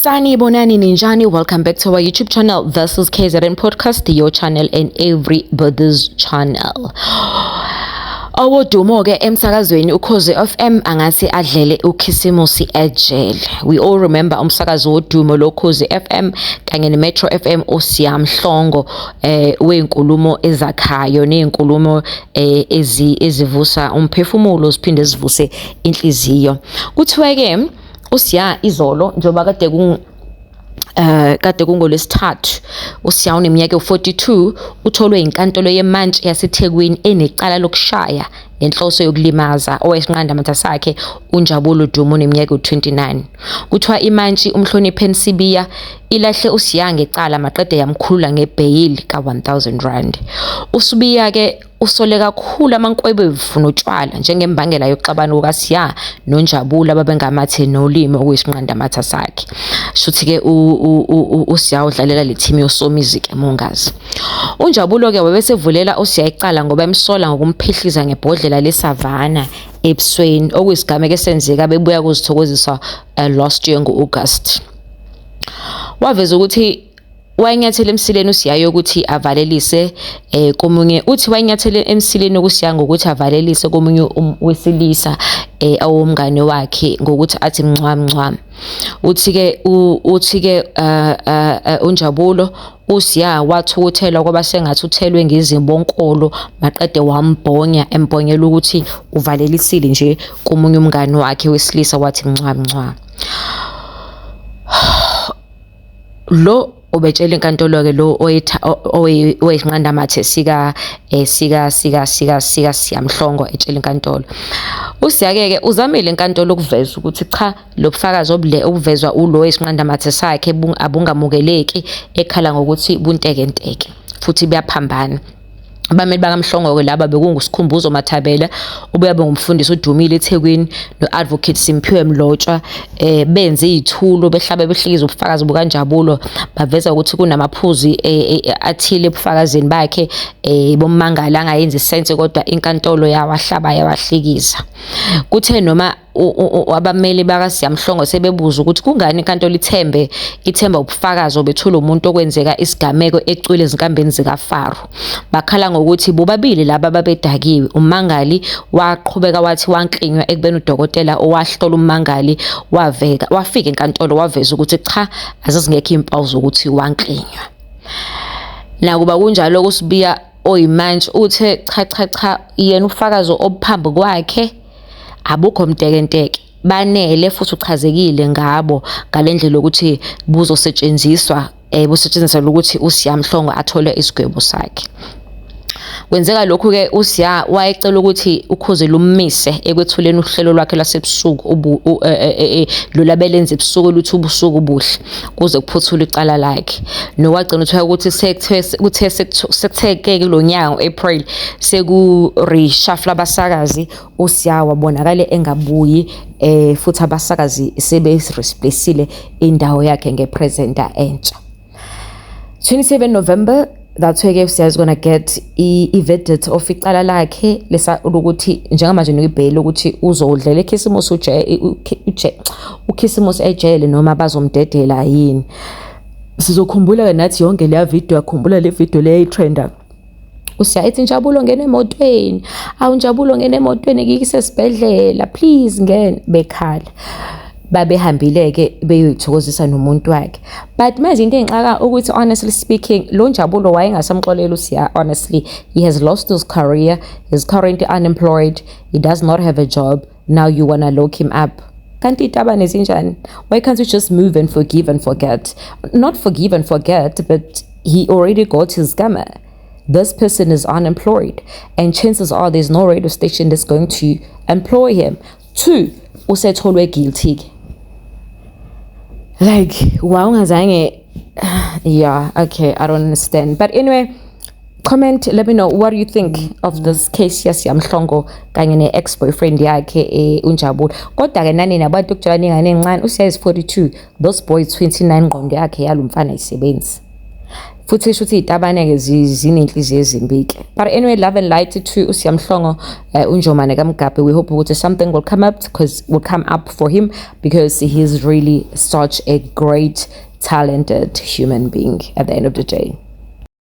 Sanibonani ninjani, welcome back to our YouTube channel. This is KZN Podcast, your channel and everybody's channel. Owodumo ke emsakazweni uKhozi FM angathi adlele uKhisimusi ejele. We all remember umsakazo wodumo loKhozi FM kanye neMetro FM uSiyamhlongo wenkulumo ezakhayo nezinkulumo ezivusa umphefumulo ziphinde zivuse inhliziyo. Kuthiwe ke uSiya izolo njoba kade kungolesithathu uSiya uneminyaka u42 utholwe inkantolo yemantshi yaseThekwini eneqala lokushaya ngenhloso yokulimaza owesinqandamatha sakhe uNjabulo Duma oneminyaka u29. Kuthiwa imantshi umhloniphe Nsibiya ilahle uSiya ngeqala maqede yamkhulula ngebail ka1000 rand. uSibiya ke usole kakhulu amankwebe evuna utshwala njengembangela yokuxabana kukaSiya noNjabulo ababengamathe nolimo okuyisinqandamatha sakhe. Shuthi ke uSiya udlalela le team yoSomusic eMongazi. uNjabulo ke wayesevulela uSiya iqala ngoba emsola ngokumphihliza ngebhodlela leSavana ebusweni okuyisigameko esenzeka bebuya kuzithokozisa last year ngoAugust. Waveza ukuthi wayenyathele emsileni uSiya yokuthi avalelise komunye uthi wayenyathele emsileni ukuSiya ngokuthi avalelise komunye wesilisa awomngane wakhe ngokuthi athi mncwamncwam. Uthi ke uNjabulo uSiya wathukuthela kwaba sengathi uthelwe ngizimbonkolo maqede wambhonya embhonyela ukuthi uvalelisile nje komunye umngane wakhe wesilisa wathi mncwamncwam. Lo ubetshela inkantolo ke lo owesinqandamathe sika Siyamhlongo etshela inkantolo. uSiya ke uzamile inkantolo ukuveza ukuthi cha lo bufakazi obuvezwa ulo wesinqandamathe sakhe abungamukeleki ekhala ngokuthi buntekenteke futhi buyaphambana. Abameli bakaMhlongo ke laba bekungusikhumbuzo Mathabela obuyabe ngumfundisi udumile eThekwini noadvocate Simphiwe Mlotshwa benze izithulo behlabe behlikiza ubufakazi bukaNjabulo baveza ukuthi kunamaphuzi athile ebufakazini bakhe bommangala angayenza isense kodwa inkantolo yawahlaba yawahlikiza. Kuthe noma abameli bakaSiyamhlongo sebebuza ukuthi kungani inkantolo ithemba ubufakazi obethula umuntu okwenzeka isigameko ecwile ezinkambeni zikaFaro. Bakhala ngokuthi bobabili laba babedakiwe. Umangali waqhubeka wathi wanklinywa ekubeni udokotela owahlola umangali wafika enkantolo waveza ukuthi cha azizingekho impawu zokuthi wanklinywa. Nakuba kunjalo kuSibiya oyimantshi uthe cha yena ufakazi obuphambi kwakhe abukho mtekenteke banele futhi uchazekile ngabo ngalendlela ukuthi buzosetshenziswa ukuthi uSiyamhlongo athole isigwebo sakhe. Kwenzeka lokhu ke uSiya wayecela ukuthi ukhozi lummise ekwethuleni uhlelo lwakhe lasebusuku lolabelenza ebusuku luthi ubusuku buhle kuze kuphuthule icala lakhe. Nokwagcina ukuthi sekutheke kulonyaka ngoApril seku-reshuffle abasakazi uSiya wabonakala engabuyi futhi abasakazi sebe-replaceile indawo yakhe ngepresenter entsha. 27 November that's where uSiya is gonna get i-verdict of icala lakhe lesa ukuthi njengamanje noyibail ukuthi uzodlela eKhisimusi uKhisimusi ejele noma bazomdedela yini. Sizokhumbula nathi yonke le video yakhumbula le video le trenda uSiya ethi Njabulo ngene emotweni Njabulo ngene emotweni ngikise esibhedlela please ngene bekhala babehambile ke beyoyithokozisa nomuntu wakhe. But manje into engixaka ukuthi honestly speaking lo Njabulo wayengasamxolela uSiya. Honestly, he has lost his career, he's currently unemployed, he does not have a job. Now you wanna lock him up. Kanti itabane zinjani? Why can't you just move and forgive and forget? Not forgive and forget, but he already got his gamma. This person is unemployed and chances are there's no radio station that's going to employ him. 2, usetholwe guilty. Like, yeah, okay, I don't understand. But anyway, comment, let me know what do you think of this case yaSiyamhlongo kanye ne-ex-boyfriend yakhe uNjabulo. Kodwa ke nani nabantu ukutshela ningane encane uSiya is 42, those boys 29 ngqondo yakhe yalumfana isebenzi. futhi sho ukuthi iy'tabane-ke ziney'nhliziyo ezimbi-ke. But anyway, love and light to uSiyamhlongo uNjomane kaMgabhe. We hope ukuthi something will come up for him because he's really such a great talented human being at the end of the day.